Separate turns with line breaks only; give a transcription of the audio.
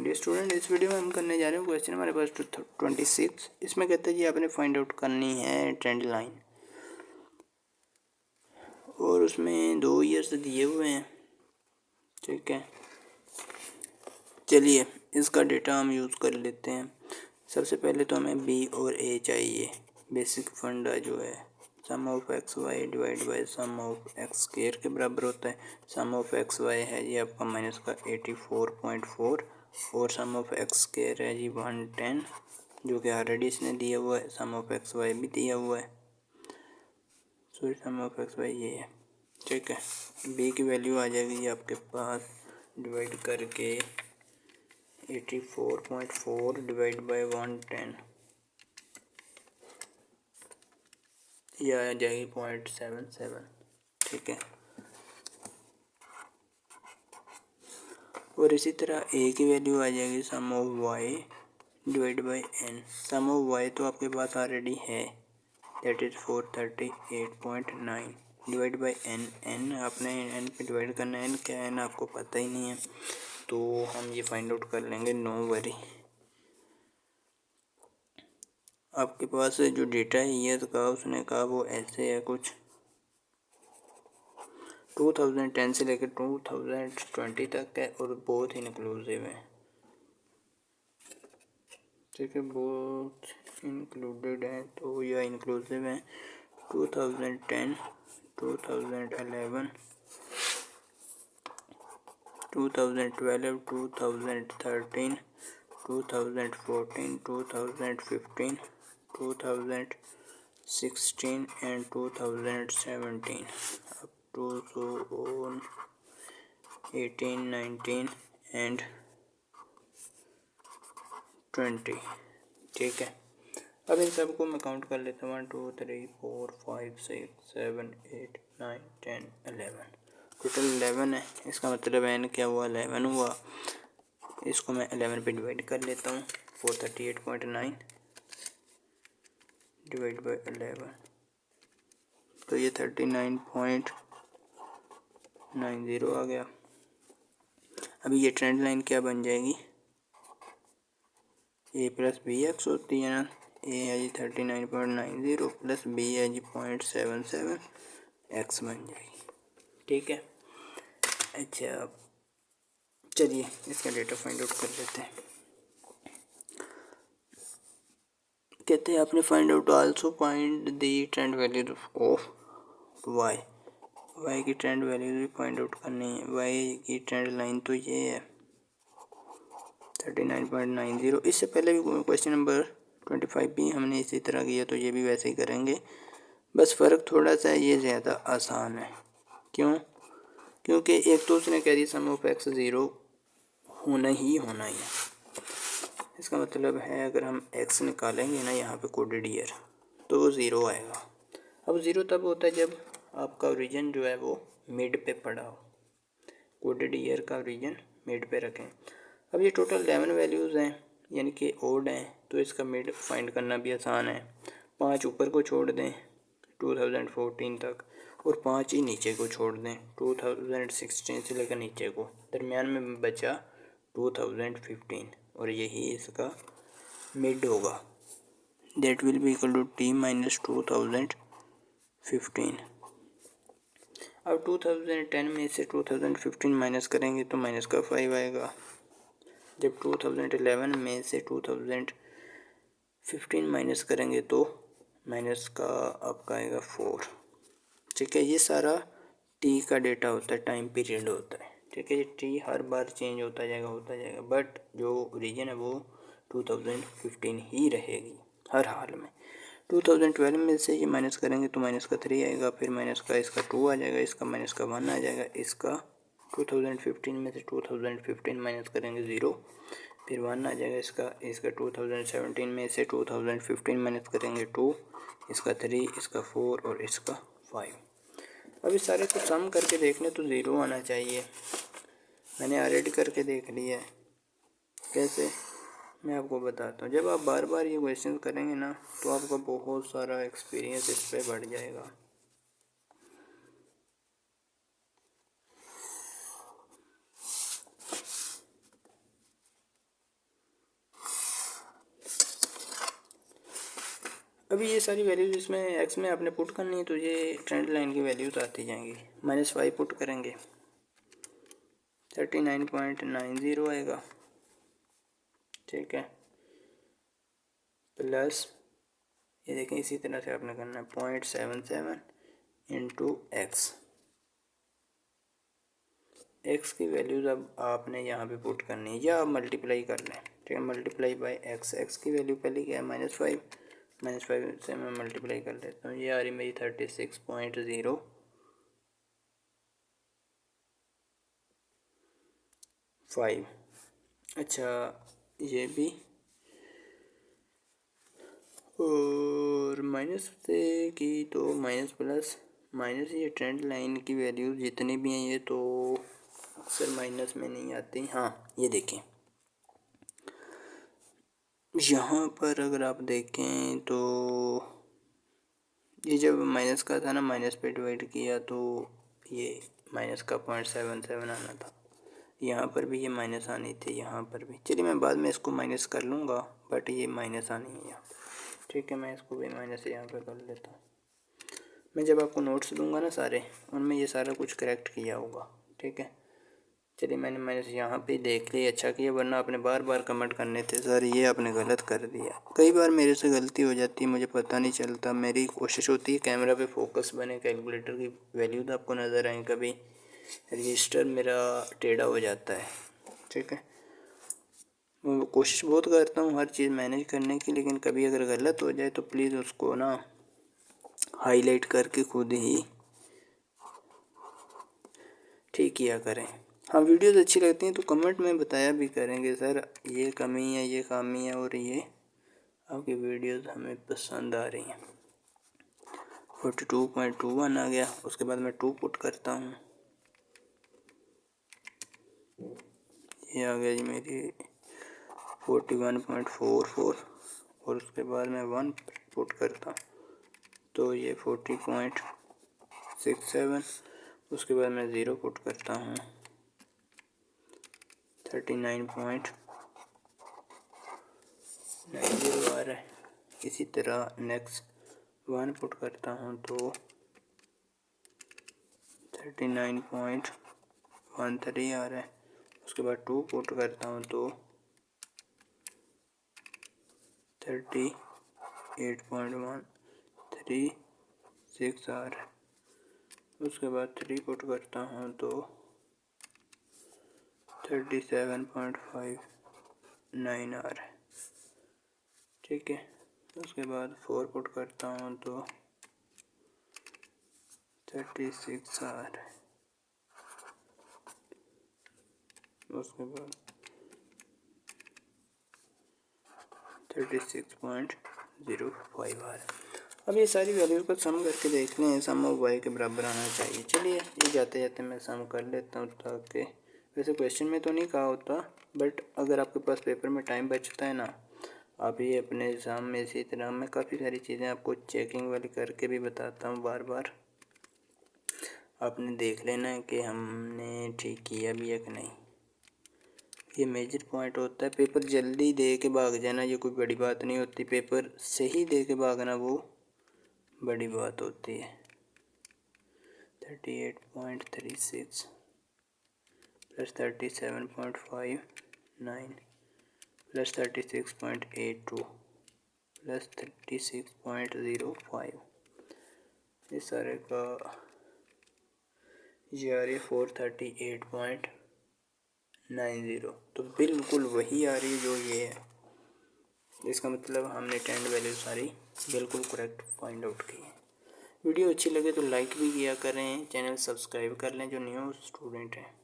Dear student, इस video में हम करने जा रहे हैं क्वेश्चन हमारे पास 26। इसमें कहते हैं जी आपने फाइंड आउट करनी है ट्रेंड लाइन और उसमें 2 ईयर्स दिए हुए हैं। ठीक है, चलिए इसका डेटा हम यूज़ कर लेते हैं। सबसे पहले तो हमें बी और ए चाहिए। बेसिक फंडा जो है sum of x y divide by sum of x square के बराबर होता है। सम ऑफ एक्स वाई है जी आपका माइनस का 84.4 और सम ऑफ एक्स स्क्वायर है जी 110, जो कि ऑलरेडी इसने दिया हुआ है। सम ऑफ एक्स वाई भी दिया हुआ है, sorry sum of x Y ये है। ठीक है, बी की वैल्यू आ जाएगी आपके पास डिवाइड करके 84.4 डिवाइड बाई 110, यह आ जाएगी 0.77। ठीक है, और इसी तरह ए की वैल्यू आ जाएगी sum of y divide by n. Sum of y तो आपके पास ऑलरेडी है, that is 438.9 divide by n. N आपने एन पे डिवाइड करना है, एन क्या है ना आपको पता ही नहीं है, तो हम ये फाइंड आउट कर लेंगे, नो वरी। आपके पास जो डेटा है ईयर का, उसने कहा वो ऐसे है कुछ 2010 से लेकर 2020 तक है और बहुत ही इंक्लूसिव है। ठीक है, बहुत इंक्लूडेड है, तो यह इंक्लूसिव है 2010, 2011, 2012, 2013, 2014, 2015, 2016 and 2017 up to 18, 19 and 20। ठीक है, अब इन सबको मैं काउंट कर लेता हूँ 1 2 3 4 5 6 7 8 9 10 11, टोटल 11 है। इसका मतलब एन क्या हुआ, 11 हुआ। इसको मैं 11 पे डिवाइड कर लेता हूँ, 438.9 डिवाइड बाई 11, तो ये 39.90 आ गया। अभी ये ट्रेंड लाइन क्या बन जाएगी, ए प्लस बी एक्स होती है ना। ए है जी 39.90 प्लस बी है जी 0.77 एक्स बन जाएगी। ठीक है, अच्छा चलिए इसका डेटा फाइंड आउट कर लेते हैं। कहते हैं आपने find out also find the trend value of Y. Y की ट्रेंड वैल्यू भी फाइंड आउट करनी है। वाई की ट्रेंड लाइन तो ये है 39.90। इससे पहले भी क्वेश्चन नंबर 25 भी हमने इसी तरह किया, तो ये भी वैसे ही करेंगे, बस फ़र्क थोड़ा सा ये ज़्यादा आसान है। क्यों? क्योंकि एक तो उसने कह दी सम ऑफ एक्स 0 होना ही है। इसका मतलब है अगर हम एक्स निकालेंगे ना यहाँ पे कोडेड ईयर, तो वो 0 आएगा। अब 0 तब होता है जब आपका ओरिजिन जो है वो मिड पे पड़ा हो। कोडेड ईयर का ओरिजिन मिड पे रखें। अब ये टोटल 11 वैल्यूज़ हैं, यानी कि ओड हैं, तो इसका मिड फाइंड करना भी आसान है। 5 ऊपर को छोड़ दें 2014 तक और 5 ही नीचे को छोड़ दें 2016 से लेकर नीचे को, दरमियान में बचा 2015 और यही इसका मिड होगा। That will be equal to T minus 2015। अब 2010 में से 2015 माइनस करेंगे तो माइनस का 5 आएगा। जब 2011 में से 2015 माइनस करेंगे तो माइनस का आपका आएगा 4। ठीक है, ये सारा टी का डेटा होता है, टाइम पीरियड होता है। ठीक है, ये टी हर बार चेंज होता जाएगा, बट जो ओरिजिन है वो 2015 ही रहेगी हर हाल में। 2012 में से ये माइनस करेंगे तो माइनस का 3 आएगा, फिर माइनस का इसका 2 आ जाएगा, इसका माइनस का 1 आ जाएगा, इसका 2015 में से 2015 माइनस करेंगे 0, फिर 1 आ जाएगा, इसका 2017 में से 2015 माइनस करेंगे 2, इसका 3, इसका 4 और इसका 5। अब इस सारे को सम करके देखने तो 0 आना चाहिए। मैंने ऑलरेडी करके देख लिया है। कैसे, मैं आपको बताता हूँ। जब आप बार बार ये क्वेश्चन करेंगे ना तो आपका बहुत सारा एक्सपीरियंस इस पर बढ़ जाएगा। अभी ये सारी वैल्यूज़ इसमें एक्स में आपने पुट करनी है, तो ये ट्रेंड लाइन की वैल्यूज़ आती जाएंगी। -5 पुट करेंगे 39.90 आएगा, ठीक है, प्लस ये देखें इसी तरह से आपने करना है 0.77 इंटू एक्स। एक्स की वैल्यूज़ अब आपने यहाँ पे पुट करनी है या आप मल्टीप्लाई कर लें, ठीक है, मल्टीप्लाई बाय एक्स। एक्स की वैल्यू पहले क्या है -5, -5 से मैं मल्टीप्लाई कर लेता हूँ, ये आ रही मेरी 36.05। अच्छा ये भी, और माइनस से की तो माइनस प्लस माइनस, ये ट्रेंड लाइन की वैल्यू जितनी भी हैं ये तो अक्सर माइनस में नहीं आती। हाँ ये देखें यहाँ पर अगर आप देखें तो ये जब माइनस का था ना, माइनस पे डिवाइड किया तो ये माइनस का 0.77 आना था, यहाँ पर भी ये माइनस आनी थी, यहाँ पर भी। चलिए मैं बाद में इसको माइनस कर लूँगा, बट ये माइनस आनी है यहाँ, ठीक है, मैं इसको भी माइनस यहाँ पर कर लेता हूँ। मैं जब आपको नोट्स दूंगा ना सारे, उनमें ये सारा कुछ करेक्ट किया होगा, ठीक है। चलिए मैंने माइनस यहाँ पे देख लिया, अच्छा किया, वरना आपने बार बार कमेंट करने थे सर ये आपने गलत कर दिया। कई बार मेरे से गलती हो जाती है, मुझे पता नहीं चलता। मेरी कोशिश होती है कैमरा पे फोकस बने, कैलकुलेटर की वैल्यू तो आपको नज़र आए, कभी रजिस्टर मेरा टेढ़ा हो जाता है, ठीक है। मैं कोशिश बहुत करता हूँ हर चीज़ मैनेज करने की, लेकिन कभी अगर गलत हो जाए तो प्लीज़ उसको ना हाईलाइट करके खुद ही ठीक किया करें। हाँ वीडियोज़ अच्छी लगती हैं तो कमेंट में बताया भी करेंगे सर ये कमी है, ये खामी है, और ये आपकी वीडियोज़ हमें पसंद आ रही हैं। 42.21 आ गया, उसके बाद मैं 2 पुट करता हूँ, ये आ गया जी मेरी 41.44, और उसके बाद मैं 1 पुट करता हूँ तो ये 40.67, उसके बाद मैं 0 पुट करता हूँ 39.90 आ रहा है। इसी तरह नेक्स्ट 1 पुट करता हूँ तो 39.13 आ रहा है। उसके बाद 2 पुट करता हूँ तो 38.136 आ रहा है। उसके बाद 3 पुट करता हूँ तो 37.59 आ रहा है, ठीक है। उसके बाद 4 पुट करता हूँ तो 36 आ रहा है। उसके बाद 36.05 आ रहा है। अब ये सारी वैल्यूज़ को सम करके देख लें, सम ऑफ वाई के बराबर आना चाहिए। चलिए ये जाते जाते मैं सम कर लेता हूँ ताकि, वैसे क्वेश्चन में तो नहीं कहा होता, बट अगर आपके पास पेपर में टाइम बचता है ना, आप ये अपने एग्ज़ाम में इसी तरह मैं काफ़ी सारी चीज़ें आपको चेकिंग वाली करके भी बताता हूँ बार बार। आपने देख लेना है कि हमने ठीक किया भी है कि नहीं। ये मेजर पॉइंट होता है, पेपर जल्दी दे के भाग जाना ये कोई बड़ी बात नहीं होती, पेपर सही दे के भागना वो बड़ी बात होती है। 38.36 प्लस 37.59 प्लस 36.82 प्लस 36.05, इस सारे का ये आ रही है 438.90, तो बिल्कुल वही आ रही है जो ये है। इसका मतलब हमने टेंड वैल्यू सारी बिल्कुल करेक्ट फाइंड आउट की है। वीडियो अच्छी लगे तो लाइक भी किया करें, चैनल सब्सक्राइब कर लें जो न्यू स्टूडेंट हैं।